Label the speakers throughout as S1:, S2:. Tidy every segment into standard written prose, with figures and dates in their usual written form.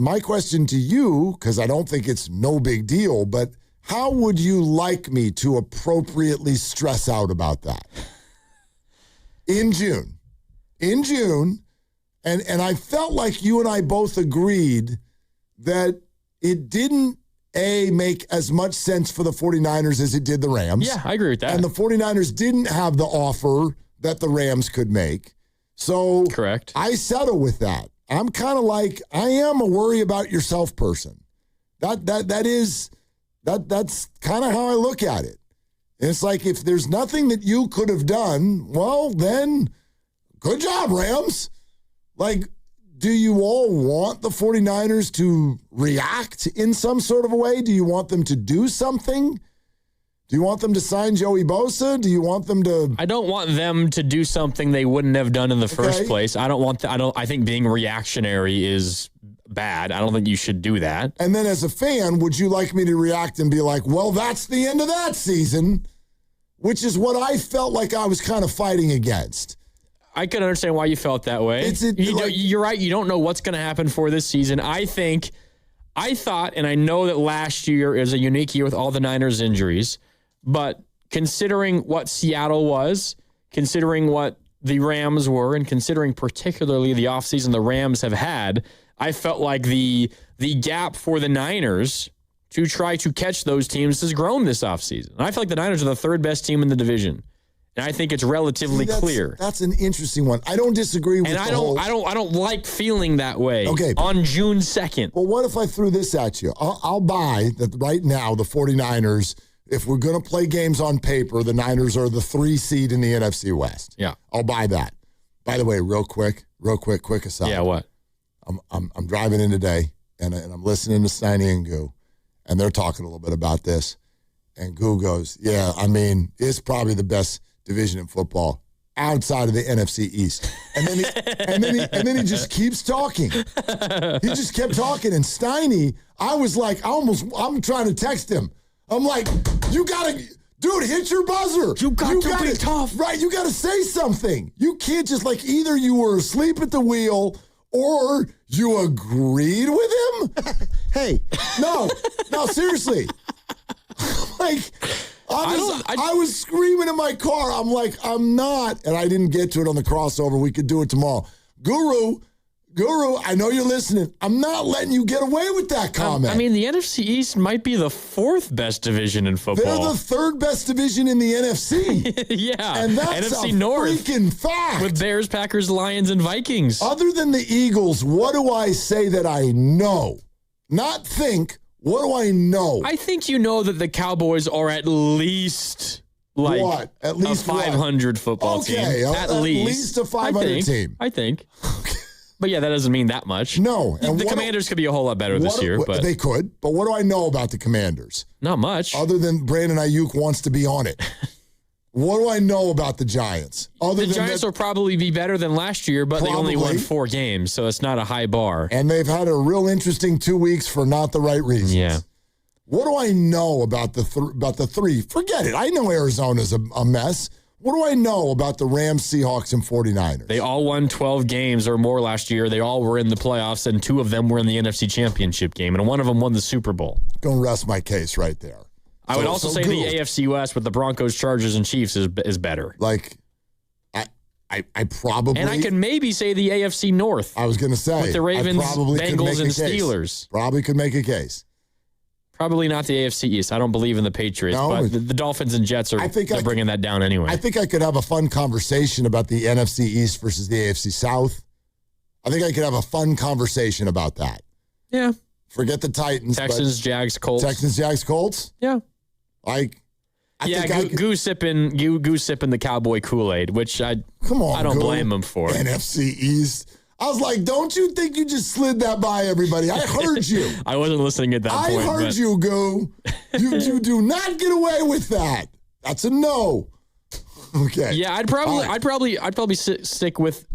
S1: my question to you, because I don't think it's no big deal, but how would you like me to appropriately stress out about that? In June. And I felt like you and I both agreed that it didn't, make as much sense for the 49ers as it did the Rams.
S2: Yeah, I agree with that.
S1: And the 49ers didn't have the offer that the Rams could make. So
S2: correct.
S1: I settle with that. I'm kind of like, I am a worry about yourself person. That's kind of how I look at it. And it's like, if there's nothing that you could have done, well, then good job, Rams. Like, do you all want the 49ers to react in some sort of a way? Do you want them to do something? Do you want them to sign Joey Bosa? Do you want them to?
S2: I don't want them to do something they wouldn't have done in the first place. I think being reactionary is bad. I don't think you should do that.
S1: And then as a fan, would you like me to react and be like, well, that's the end of that season, which is what I felt like I was kind of fighting against.
S2: I can understand why you felt that way. You're right. You don't know what's going to happen for this season. I thought, and I know that last year is a unique year with all the Niners injuries, but considering what Seattle was, considering what the Rams were, and considering particularly the offseason the Rams have had, I felt like the gap for the Niners to try to catch those teams has grown this offseason. And I feel like the Niners are the third best team in the division. And I think it's relatively clear.
S1: That's an interesting one. I don't disagree with
S2: and
S1: I
S2: don't like feeling that way.
S1: Okay.
S2: On June 2nd.
S1: Well, what if I threw this at you? I'll buy that right now, the 49ers, if we're going to play games on paper, the Niners are the 3 seed in the NFC West.
S2: Yeah.
S1: I'll buy that. By the way, quick aside.
S2: Yeah, what?
S1: I'm driving in today, and I'm listening to Steiny and Goo, and they're talking a little bit about this. And Goo goes, yeah, I mean, it's probably the best division in football outside of the NFC East. And then he just keeps talking. He just kept talking. And Steiny, I was like, I'm trying to text him. I'm like, you gotta, dude, hit your buzzer.
S2: You gotta be tough.
S1: Right, you gotta say something. You can't just like, either you were asleep at the wheel or you agreed with him. Hey, no, seriously. Like, I was screaming in my car. I'm like, I'm not. And I didn't get to it on the crossover. We could do it tomorrow. Guru, I know you're listening. I'm not letting you get away with that comment.
S2: I mean, the NFC East might be the 4th best division in football.
S1: They're the 3rd best division in the NFC.
S2: Yeah.
S1: And that's
S2: NFC
S1: a
S2: North,
S1: freaking fact.
S2: with Bears, Packers, Lions, and Vikings.
S1: Other than the Eagles, what do I say that I know? Not think. What do I know?
S2: I think you know that the Cowboys are at least like
S1: what? At least
S2: a 500 football team. At least
S1: a 500 team.
S2: I think. But yeah, that doesn't mean that much.
S1: No.
S2: And the Commanders could be a whole lot better this year. But
S1: they could. But what do I know about the Commanders?
S2: Not much.
S1: Other than Brandon Ayuk wants to be on it. What do I know about the Giants?
S2: The Giants will probably be better than last year, but they only won 4 games, so it's not a high bar.
S1: And they've had a real interesting 2 weeks for not the right reasons.
S2: Yeah.
S1: What do I know about the 3? Forget it. I know Arizona's a mess. What do I know about the Rams, Seahawks, and 49ers?
S2: They all won 12 games or more last year. They all were in the playoffs, and 2 of them were in the NFC Championship game, and one of them won the Super Bowl.
S1: Going to rest my case right there.
S2: I would also say the AFC West with the Broncos, Chargers, and Chiefs is better.
S1: Like, I probably...
S2: And I could maybe say the AFC North.
S1: I was going to say.
S2: With the Ravens, Bengals, and Steelers.
S1: Probably could make a case.
S2: Probably not the AFC East. I don't believe in the Patriots, but the Dolphins and Jets are bringing that down anyway.
S1: I think I could have a fun conversation about the NFC East versus the AFC South. I think I could have a fun conversation about that.
S2: Yeah.
S1: Forget the Titans.
S2: Texans, Jags, Colts.
S1: Texans, Jags, Colts?
S2: Yeah.
S1: Goose
S2: sipping the Cowboy Kool-Aid, which I don't blame him for.
S1: NFC East. I was like, don't you think you just slid that by everybody? I heard you.
S2: I wasn't listening at that point.
S1: I heard you, Goo. You do not get away with that. That's a no. Okay.
S2: Yeah, I'd probably stick with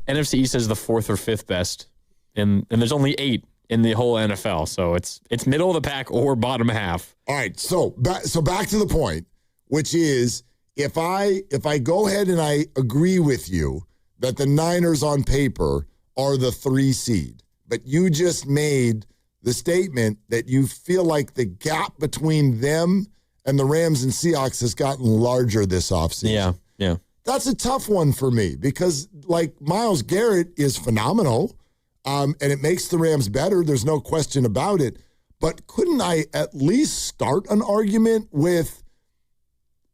S2: NFC East as the 4th or 5th best, and there's only 8 in the whole NFL, so it's middle of the pack or bottom half.
S1: All right, so back to the point, which is if I go ahead and I agree with you that the Niners on paper are the 3 seed, but you just made the statement that you feel like the gap between them and the Rams and Seahawks has gotten larger this offseason.
S2: Yeah.
S1: That's a tough one for me because, like, Myles Garrett is phenomenal, and it makes the Rams better. There's no question about it. But couldn't I at least start an argument with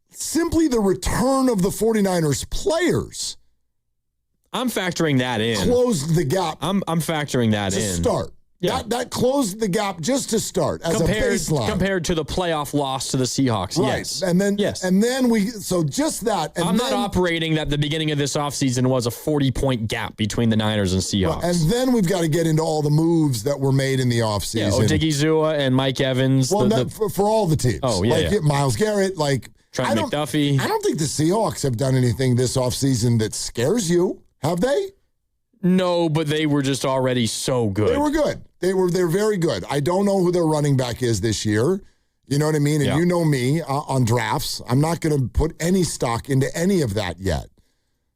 S1: simply the return of the 49ers players?
S2: I'm factoring that in.
S1: Closed the gap.
S2: I'm factoring that in.
S1: To start.
S2: Yeah.
S1: That closed the gap just to start as a baseline.
S2: Compared to the playoff loss to the Seahawks.
S1: Right.
S2: Yes.
S1: And then just that. And
S2: I'm not operating that the beginning of this offseason was a 40-point gap between the Niners and Seahawks.
S1: And then we've got to get into all the moves that were made in the offseason.
S2: Yeah, Odigizua and Mike Evans.
S1: Well, for all the teams.
S2: Oh, yeah.
S1: Myles Garrett,
S2: Trent McDuffie.
S1: I don't think the Seahawks have done anything this offseason that scares you. Have they?
S2: No, but they were just already so good.
S1: They were good. They're very good. I don't know who their running back is this year. You know what I mean? And you know me on drafts. I'm not going to put any stock into any of that yet.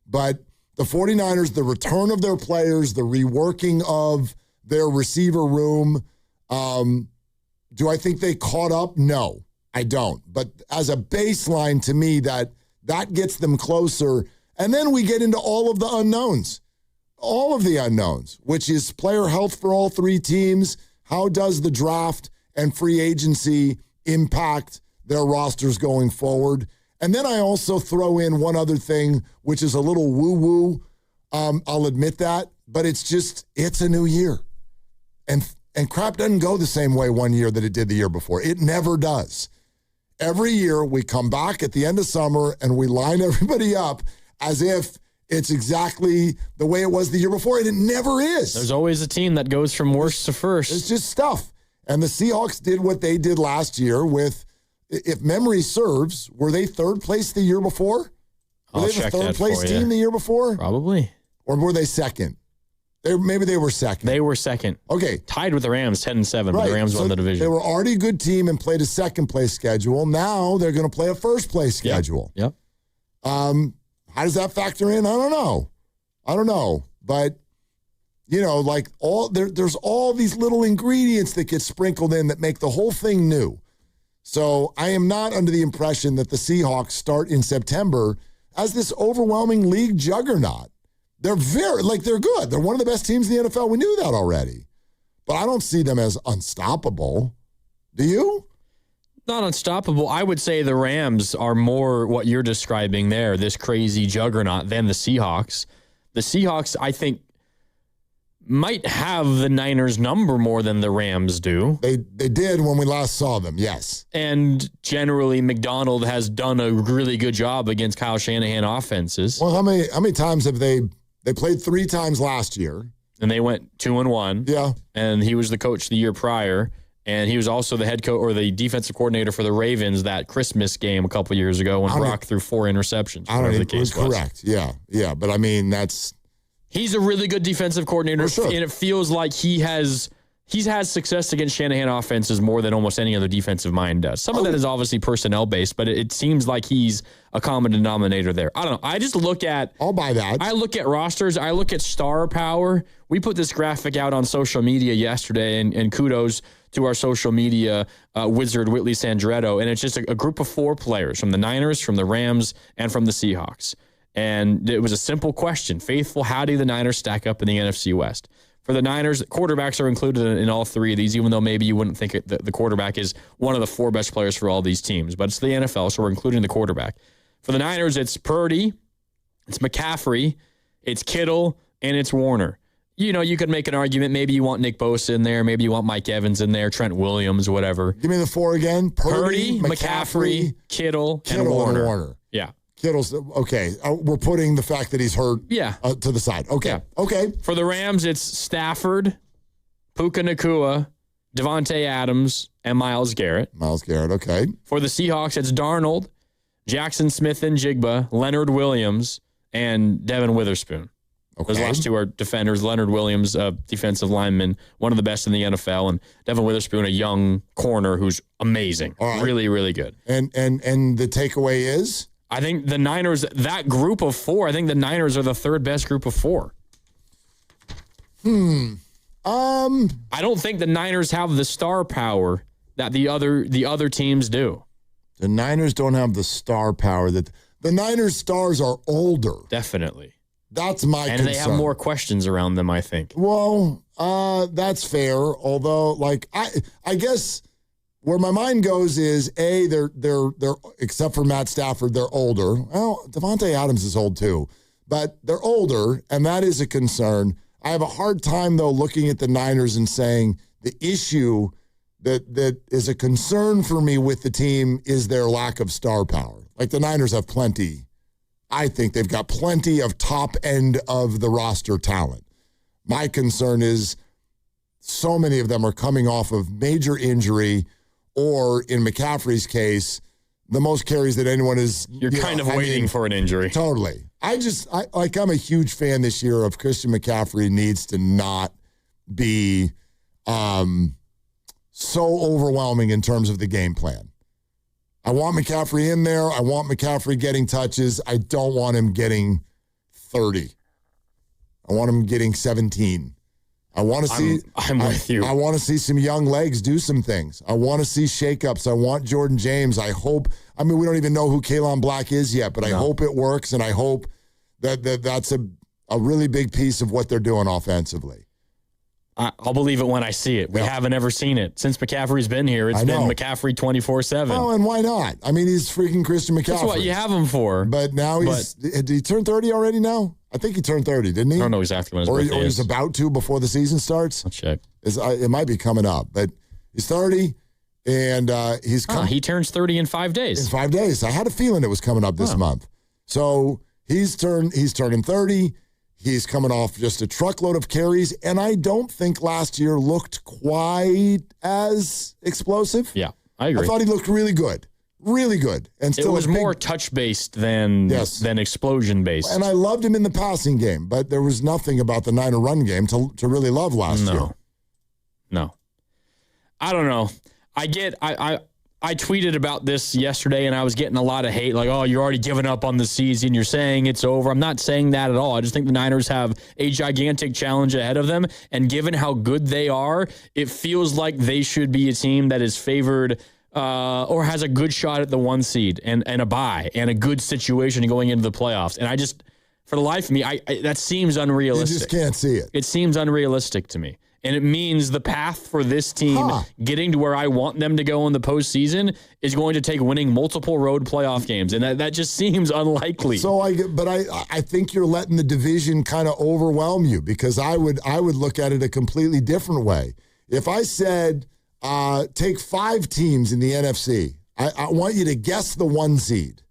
S1: But the 49ers, the return of their players, the reworking of their receiver room, do I think they caught up? No, I don't. But as a baseline to me, that gets them closer. And then we get into all of the unknowns. All of the unknowns, which is player health for all three teams. How does the draft and free agency impact their rosters going forward? And then I also throw in one other thing, which is a little woo-woo. I'll admit that, but it's a new year. And crap doesn't go the same way one year that it did the year before. It never does. Every year we come back at the end of summer and we line everybody up as if it's exactly the way it was the year before, and it never is.
S2: There's always a team that goes from worst to first.
S1: It's just stuff. And the Seahawks did what they did last year with, if memory serves, were they third place the year before? Were they the third place team the year before?
S2: Probably.
S1: Or were they second? Maybe they were second.
S2: They were second.
S1: Okay.
S2: Tied with the Rams, 10-7, but the Rams won the division.
S1: They were already a good team and played a second-place schedule. Now they're going to play a first-place schedule.
S2: Yep.
S1: How does that factor in? I don't know. But, there's all these little ingredients that get sprinkled in that make the whole thing new. So I am not under the impression that the Seahawks start in September as this overwhelming league juggernaut. They're they're good. They're one of the best teams in the NFL. We knew that already. But I don't see them as unstoppable. Do you?
S2: Not unstoppable. I would say the Rams are more what you're describing there, this crazy juggernaut, than the Seahawks. The Seahawks, I think, might have the Niners' number more than the Rams do.
S1: They did when we last saw them, yes.
S2: And generally, MacDonald has done a really good job against Kyle Shanahan offenses.
S1: Well, how many times have they played 3 times last year?
S2: And they went 2-1.
S1: Yeah.
S2: And he was the coach the year prior. And he was also the head coach or the defensive coordinator for the Ravens that Christmas game a couple years ago when Brock threw 4 interceptions.
S1: I don't know. It was correct. Yeah. But I mean,
S2: he's a really good defensive coordinator,
S1: sure.
S2: And it feels like he's had success against Shanahan offenses more than almost any other defensive mind does. Some of that is obviously personnel based, but it seems like he's a common denominator there. I don't know. I just look at.
S1: I'll buy that.
S2: I look at rosters. I look at star power. We put this graphic out on social media yesterday, and kudos to our social media wizard, Whitley Sandretto. And it's just a group of 4 players from the Niners, from the Rams, and from the Seahawks. And it was a simple question. Faithful, how do the Niners stack up in the NFC West? For the Niners, quarterbacks are included in all 3 of these, even though maybe you wouldn't think the quarterback is one of the 4 best players for all these teams. But it's the NFL, so we're including the quarterback. For the Niners, it's Purdy, it's McCaffrey, it's Kittle, and it's Warner. You could make an argument. Maybe you want Nick Bosa in there. Maybe you want Mike Evans in there, Trent Williams, whatever.
S1: Give me the 4 again.
S2: Purdy, McCaffrey, Kittle, and Warner. Yeah.
S1: Kittle's okay. We're putting the fact that he's hurt to the side. Okay.
S2: Yeah.
S1: Okay.
S2: For the Rams, it's Stafford, Puka Nacua, Devontae Adams, and Myles Garrett.
S1: Okay.
S2: For the Seahawks, it's Darnold, Jackson Smith and Jigba, Leonard Williams, and Devin Witherspoon. Okay. Those last 2 are defenders. Leonard Williams, defensive lineman, one of the best in the NFL, and Devin Witherspoon, a young corner who's amazing. Right. Really, really good.
S1: And the takeaway is?
S2: I think the Niners, that group of 4, I think the Niners are the 3rd best group of 4. I don't think the Niners have the star power that the other teams do.
S1: The Niners don't have the star power that the Niners stars are older.
S2: Definitely.
S1: That's my concern.
S2: And they have more questions around them, I think.
S1: Well, that's fair. Although, like, I guess where my mind goes is they're except for Matt Stafford, they're older. Well, Devontae Adams is old too, but they're older, and that is a concern. I have a hard time though looking at the Niners and saying the issue that is a concern for me with the team is their lack of star power. Like the Niners have plenty. I think they've got plenty of top end of the roster talent. My concern is so many of them are coming off of major injury, or in McCaffrey's case, the most carries that anyone is.
S2: You're kind of waiting for an injury.
S1: Totally. I'm a huge fan this year of Christian McCaffrey needs to not be so overwhelming in terms of the game plan. I want McCaffrey in there. I want McCaffrey getting touches. I don't want him getting 30. I want him getting 17. I want to see.
S2: I'm with you.
S1: I want to see some young legs do some things. I want to see shakeups. I want Jordan James. I hope. I mean, we don't even know who Kalen Black is yet, but I hope it works, and I hope that's a really big piece of what they're doing offensively.
S2: I'll believe it when I see it. We haven't ever seen it. Since McCaffrey's been here, it's been McCaffrey 24/7.
S1: Oh, and why not? I mean, he's freaking Christian McCaffrey.
S2: That's what you have him for.
S1: But now did he turn 30 already now? I think he turned 30, didn't he?
S2: I don't know exactly when his birthday is.
S1: Or he's about to before the season starts.
S2: I'll check.
S1: It might be coming up, but he's 30, and
S2: he turns 30 in 5 days.
S1: In 5 days. I had a feeling it was coming up this month. So he's turning 30. He's coming off just a truckload of carries, and I don't think last year looked quite as explosive.
S2: Yeah, I agree.
S1: I thought he looked really good. Really good. And still
S2: it was more touch-based than explosion-based.
S1: And I loved him in the passing game, but there was nothing about the Niner run game to really love last year.
S2: No. I don't know. I tweeted about this yesterday, and I was getting a lot of hate, like, oh, you're already giving up on the season. You're saying it's over. I'm not saying that at all. I just think the Niners have a gigantic challenge ahead of them, and given how good they are, it feels like they should be a team that is favored or has a good shot at the 1 seed and a bye and a good situation going into the playoffs. And I just, for the life of me, that seems unrealistic.
S1: You just can't see it.
S2: It seems unrealistic to me. And it means the path for this team getting to where I want them to go in the postseason is going to take winning multiple road playoff games. And that just seems unlikely.
S1: So I think you're letting the division kind of overwhelm you, because I would look at it a completely different way. If I said, take 5 teams in the NFC, I want you to guess the 1 seed.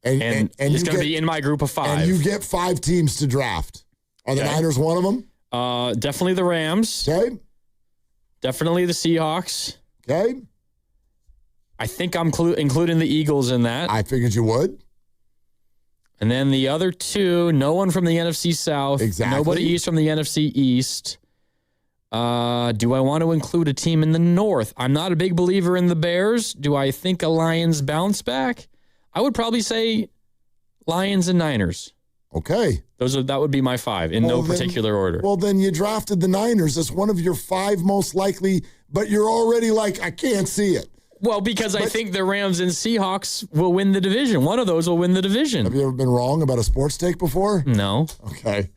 S1: And
S2: it's going to be in my group of 5.
S1: And you get 5 teams to draft. Are the Niners one of them?
S2: Definitely the Rams.
S1: Okay.
S2: Definitely the Seahawks.
S1: Okay.
S2: I think I'm including the Eagles in that.
S1: I figured you would.
S2: And then the other 2, no one from the NFC South.
S1: Exactly.
S2: Nobody East from the NFC East. Do I want to include a team in the North? I'm not a big believer in the Bears. Do I think a Lions bounce back? I would probably say Lions and Niners.
S1: Okay.
S2: That would be my 5 in no particular order.
S1: Well, then you drafted the Niners as one of your 5 most likely, but you're already like, I can't see it.
S2: Well, because I think the Rams and Seahawks will win the division. One of those will win the division.
S1: Have you ever been wrong about a sports take before?
S2: No.
S1: Okay.